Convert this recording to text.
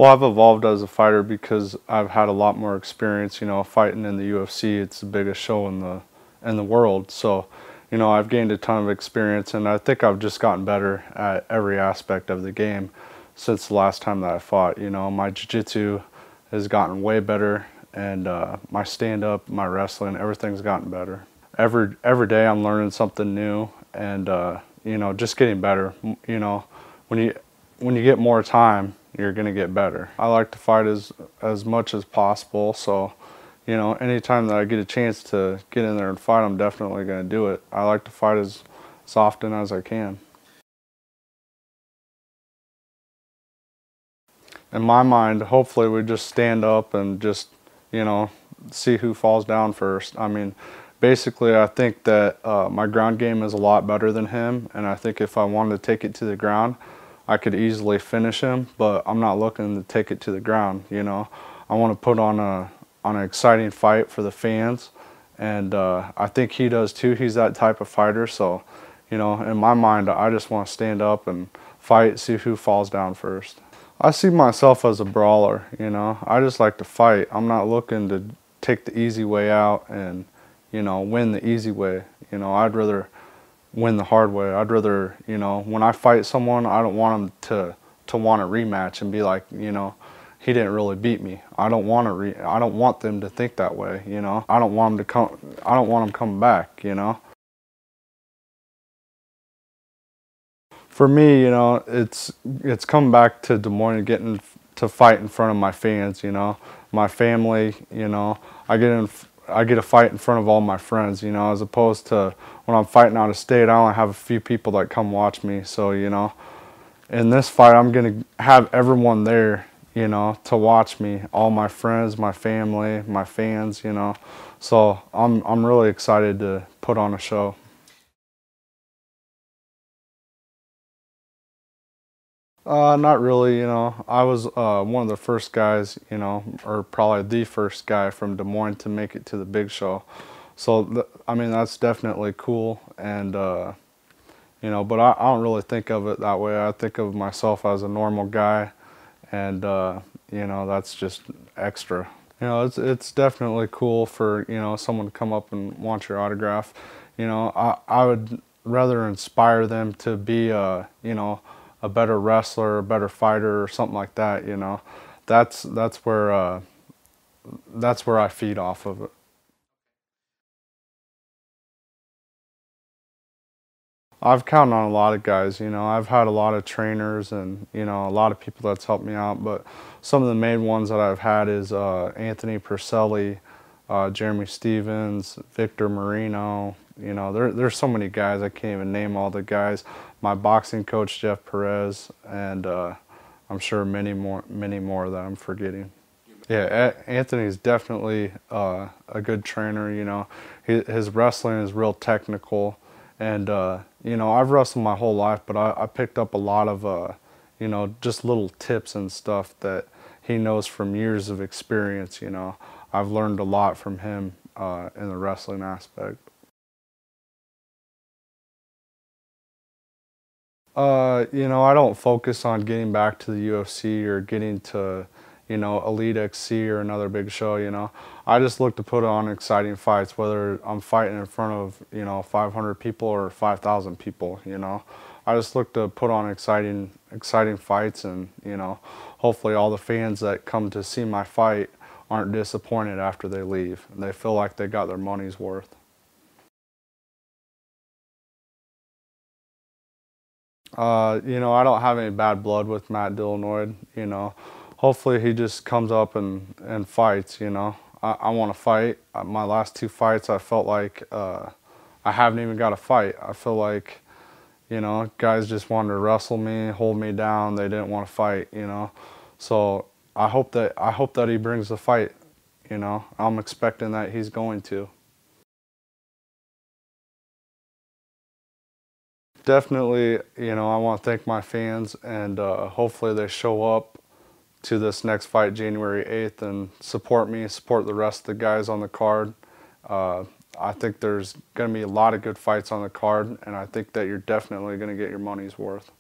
Well, I've evolved as a fighter because I've had a lot more experience, fighting in the UFC. It's the biggest show in the world. So, I've gained a ton of experience, and I think I've just gotten better at every aspect of the game since the last time that I fought. My jiu-jitsu has gotten way better, and my stand-up, my wrestling, everything's gotten better. Every day I'm learning something new, and just getting better. When you get more time, you're gonna get better. I like to fight as much as possible, so anytime that I get a chance to get in there and fight, I'm definitely gonna do it. I like to fight as often as I can. In my mind, hopefully we just stand up and just, see who falls down first. I mean, basically I think that my ground game is a lot better than him, and I think if I wanted to take it to the ground, I could easily finish him, but I'm not looking to take it to the ground. I want to put on an exciting fight for the fans, and I think he does too. He's that type of fighter, so in my mind, I just want to stand up and fight, see who falls down first. I see myself as a brawler. I just like to fight. I'm not looking to take the easy way out and win the easy way. I'd rather win the hard way. I'd rather, when I fight someone, I don't want them to want a rematch and be like, he didn't really beat me. I don't want them to think that way, I don't want them coming back, For me, it's come back to Des Moines and getting to fight in front of my fans, my family, I get a fight in front of all my friends, as opposed to when I'm fighting out of state, I only have a few people that come watch me. So, in this fight, I'm going to have everyone there, to watch me, all my friends, my family, my fans, So I'm really excited to put on a show. Not really, I was one of the first guys, or probably the first guy from Des Moines to make it to the big show. So, I mean, that's definitely cool, and, but I don't really think of it that way. I think of myself as a normal guy, and, that's just extra. It's definitely cool for, someone to come up and want your autograph. I would rather inspire them to be, a better wrestler, a better fighter, or something like that. That's where I feed off of it. I've counted on a lot of guys. I've had a lot of trainers and a lot of people that's helped me out. But some of the main ones that I've had is Anthony Purcelli, Jeremy Stevens, Victor Marino. There's so many guys, I can't even name all the guys. My boxing coach, Jeff Perez, and I'm sure many more that I'm forgetting. Yeah, Anthony's definitely a good trainer. His wrestling is real technical, and I've wrestled my whole life, but I picked up a lot of just little tips and stuff that he knows from years of experience. I've learned a lot from him in the wrestling aspect. I don't focus on getting back to the UFC or getting to, Elite XC or another big show. I just look to put on exciting fights, whether I'm fighting in front of, 500 people or 5,000 people, I just look to put on exciting fights, and, hopefully all the fans that come to see my fight aren't disappointed after they leave. They feel like they got their money's worth. I don't have any bad blood with Matt Delanoit. Hopefully he just comes up and fights. I want to fight. My last two fights, I felt like I haven't even got a fight. I feel like, guys just wanted to wrestle me, hold me down. They didn't want to fight. So I hope that he brings the fight. I'm expecting that he's going to. Definitely, I want to thank my fans, and hopefully they show up to this next fight January 8th and support me, support the rest of the guys on the card. I think there's going to be a lot of good fights on the card, and I think that you're definitely going to get your money's worth.